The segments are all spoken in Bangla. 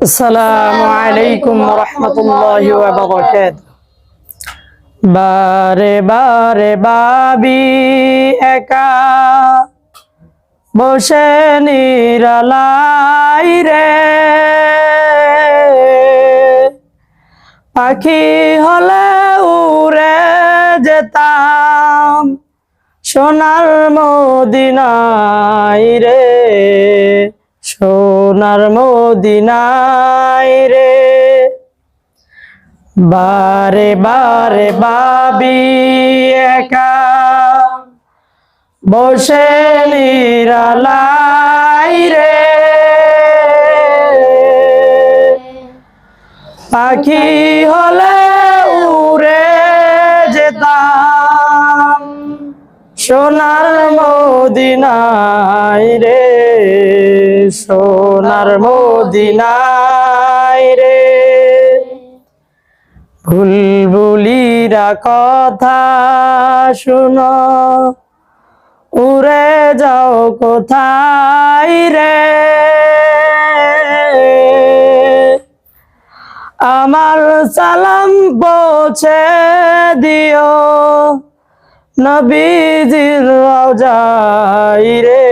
আসসালামু আলাইকুম রহমতুল্লাহি ওয়া বারাকাতুহু। বারে বারে ভাবি একা বসে নিরালাই রে, পাখি হলে উড়ে যেতাম সোনার মদিনায় রে, সোনার মদিনায় রে। বারে বারে ভাবি একা বসে নিরালাই রে, পাখি হলে উড়ে যেতাম সোনার মদিনায় রে, সোনার মদিনায় রে। বুলবুলিরা কথা শুনো, উড়ে যাও কোথায় রে, আমার সালাম পৌঁছে দিও নবীজির রওজায় রে,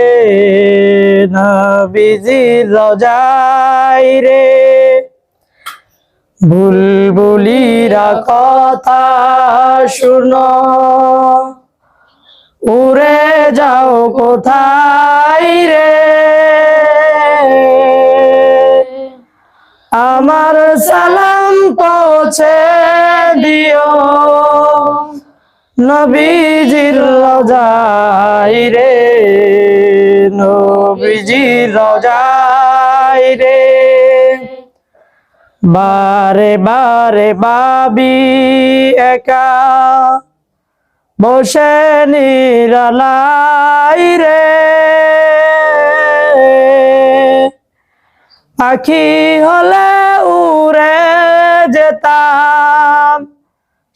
নবীজির রওজায় রে। বুলবুলিরা কথা শুনো, উড়ে যাও কোথায় রে, আমার সালাম পৌঁছে দিও নবীজির রওজায় রে, নবীজির রওজায় রে। বারে বারে ভাবি একা বসে নিরালাই রে, পাখি হলে উড়ে যেতাম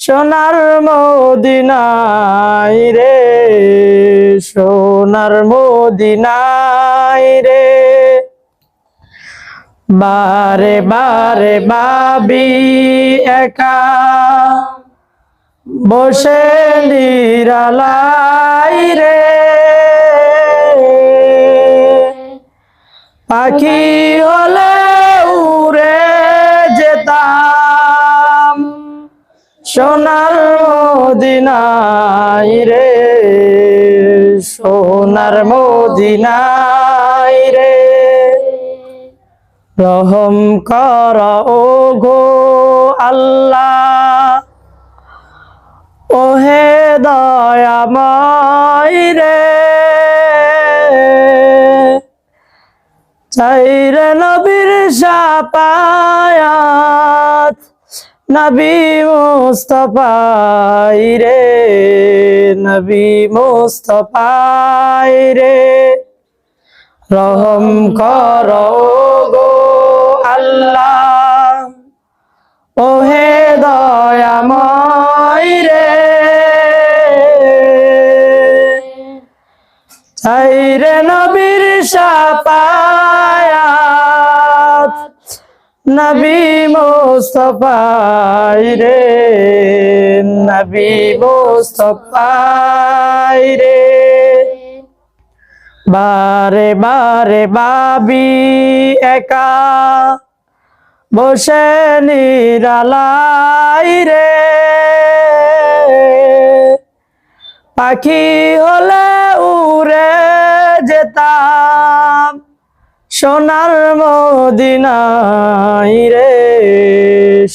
সোনার মদিনায় রে, সোনার মদিনায় রে। বারে বারে ভাবি একা বসে নিরালাই রে, পাখি হলে উড়ে যেতাম সোনার মদিনায় রে, সোনার মদিনায় রে। রহম কর ও গো আল্লাহ, ওহে দয়াময় রে, চাইরে নবীর শাফায়াত নবী মুস্তাফায় রে, নবী মুস্তাফায় রে। রহম কর গো আল্লাহ, ওহে দয়াময় রে, চাইরে নবীর শাফায়াত নবী মুস্তাফায় রে, নবী মুস্তাফায় রে। বারে বারে ভাবি একা বসে নিরালাই রে, পাখি হলে উড়ে যেতাম সোনার মদিনায় রে,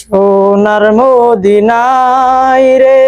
সোনার মদিনায় রে।